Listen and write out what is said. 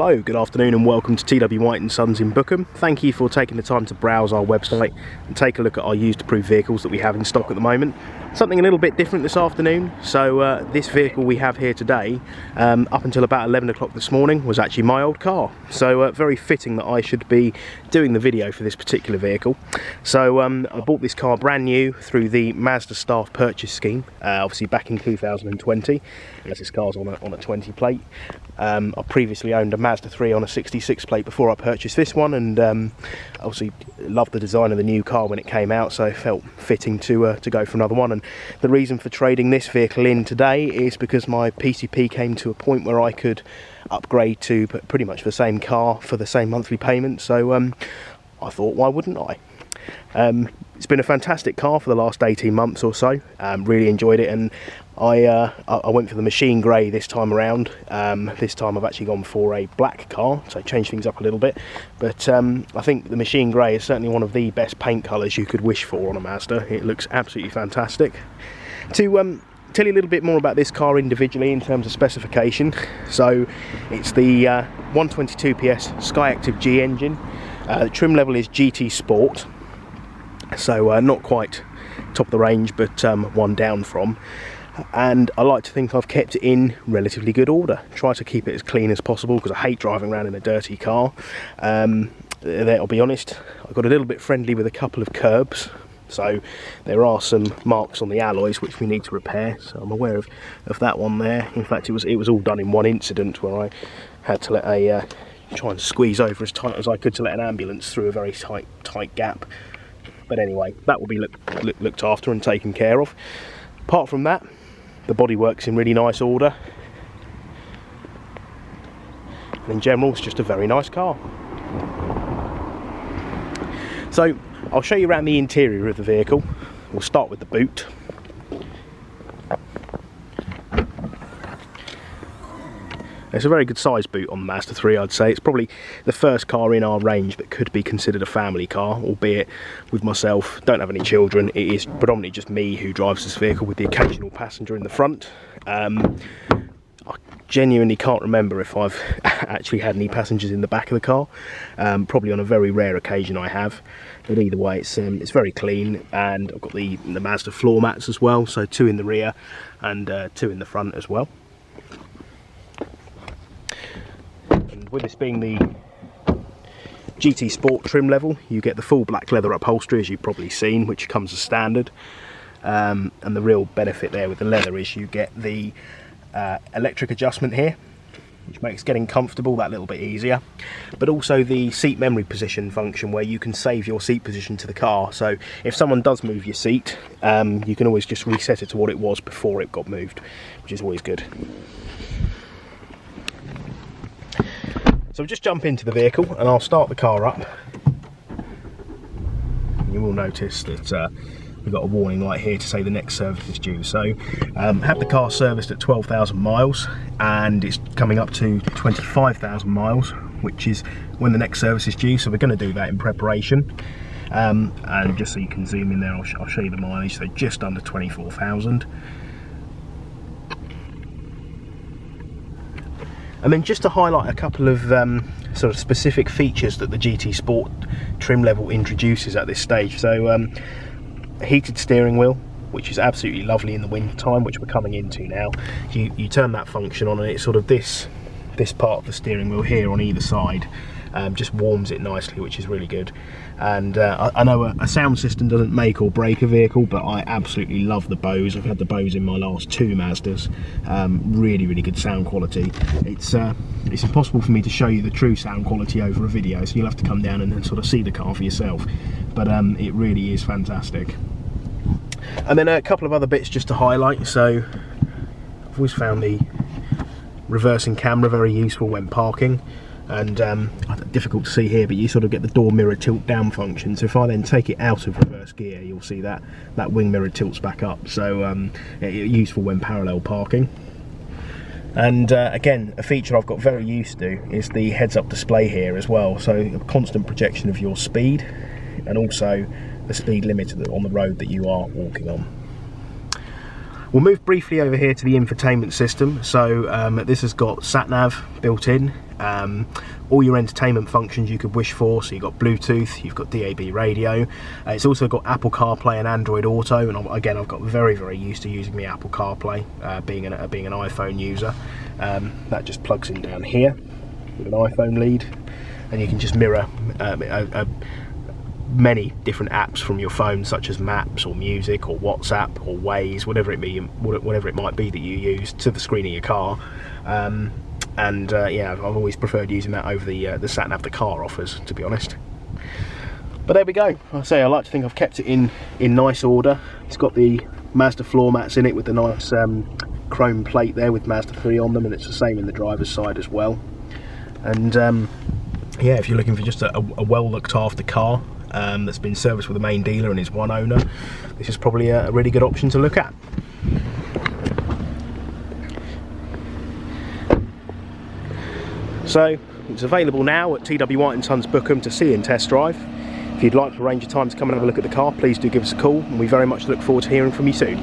Hello, good afternoon and welcome to T.W White Sons in Bookham. Thank you for taking the time to browse our website and take a look at our used approved vehicles that we have in stock at the moment. Something a little bit different this afternoon. So this vehicle we have here today, up until about 11 o'clock this morning, was actually my old car. So very fitting that I should be doing the video for this particular vehicle. So I bought this car brand new through the Mazda staff purchase scheme, obviously back in 2020, as this car's on a 20 plate. I previously owned a Mazda 3 on a 66 plate before I purchased this one, and obviously loved the design of the new car when it came out, so it felt fitting to go for another one. And the reason for trading this vehicle in today is because my PCP came to a point where I could upgrade to pretty much the same car for the same monthly payment, so I thought, why wouldn't I? It's been a fantastic car for the last 18 months or so. Really enjoyed it, and I went for the machine grey this time around. This time I've actually gone for a black car, so I changed things up a little bit. But I think the machine grey is certainly one of the best paint colours you could wish for on a Mazda. It looks absolutely fantastic. To tell you a little bit more about this car individually in terms of specification, so it's the 122 PS SKYACTIV-G engine. The trim level is GT Sport, so not quite top of the range, but one down from. And I like to think I've kept it in relatively good order. Try to keep it as clean as possible because I hate driving around in a dirty car. I'll be honest, I got a little bit friendly with a couple of curbs, so there are some marks on the alloys which we need to repair, so I'm aware of that one there. In fact, it was all done in one incident where I had to let try and squeeze over as tight as I could to let an ambulance through a very tight gap. But anyway, that will be looked after and taken care of. Apart from that, the bodywork's in really nice order, and in general it's just a very nice car. So I'll show you around the interior of the vehicle. We'll start with the boot. It's a very good size boot on the Mazda 3, I'd say. It's probably the first car in our range that could be considered a family car, albeit with myself, don't have any children. It is predominantly just me who drives this vehicle with the occasional passenger in the front. I genuinely can't remember if I've actually had any passengers in the back of the car. Probably on a very rare occasion I have. But either way, it's very clean, and I've got the Mazda floor mats as well, so 2 in the rear and 2 in the front as well. With this being the GT Sport trim level, you get the full black leather upholstery, as you've probably seen, which comes as standard. And the real benefit there with the leather is you get the electric adjustment here, which makes getting comfortable that little bit easier. But also the seat memory position function, where you can save your seat position to the car. So if someone does move your seat, you can always just reset it to what it was before it got moved, which is always good. So we'll just jump into the vehicle and I'll start the car up. You will notice that we've got a warning light here to say the next service is due. So have the car serviced at 12,000 miles, and it's coming up to 25,000 miles, which is when the next service is due. So we're going to do that in preparation. And just so you can zoom in there, I'll show you the mileage. So just under 24,000. And then just to highlight a couple of sort of specific features that the GT Sport trim level introduces at this stage. So heated steering wheel, which is absolutely lovely in the winter time, which we're coming into now. You turn that function on and it's sort of this part of the steering wheel here on either side just warms it nicely, which is really good. And I know a sound system doesn't make or break a vehicle, but I absolutely love the Bose. I've had the Bose in my last 2 Mazdas. Really good sound quality. It's impossible for me to show you the true sound quality over a video, so you'll have to come down and sort of see the car for yourself. But it really is fantastic. And then a couple of other bits just to highlight. So I've always found the reversing camera very useful when parking. And difficult to see here, but you sort of get the door mirror tilt down function. So if I then take it out of reverse gear, you'll see that wing mirror tilts back up. So useful when parallel parking. And again, a feature I've got very used to is the heads-up display here as well. So a constant projection of your speed, and also the speed limit on the road that you are walking on. We'll move briefly over here to the infotainment system. So this has got sat nav built in, all your entertainment functions you could wish for. So you've got Bluetooth, you've got DAB radio. It's also got Apple CarPlay and Android Auto, and again, I've got very used to using the Apple CarPlay, being an iPhone user. That just plugs in down here with an iPhone lead, and you can just mirror many different apps from your phone, such as Maps or Music or WhatsApp or Waze, whatever it might be that you use, to the screen of your car. Yeah, I've always preferred using that over the sat-nav the car offers, to be honest. But there we go. I like to think I've kept it in nice order. It's got the Mazda floor mats in it with the nice chrome plate there with Mazda 3 on them, and it's the same in the driver's side as well. And yeah, if you're looking for just a well looked after car that's been serviced with the main dealer and is one owner, this is probably a really good option to look at. So it's available now at T.W White Sons Bookham to see and test drive. If you'd like to arrange a time to come and have a look at the car, please do give us a call, and we very much look forward to hearing from you soon.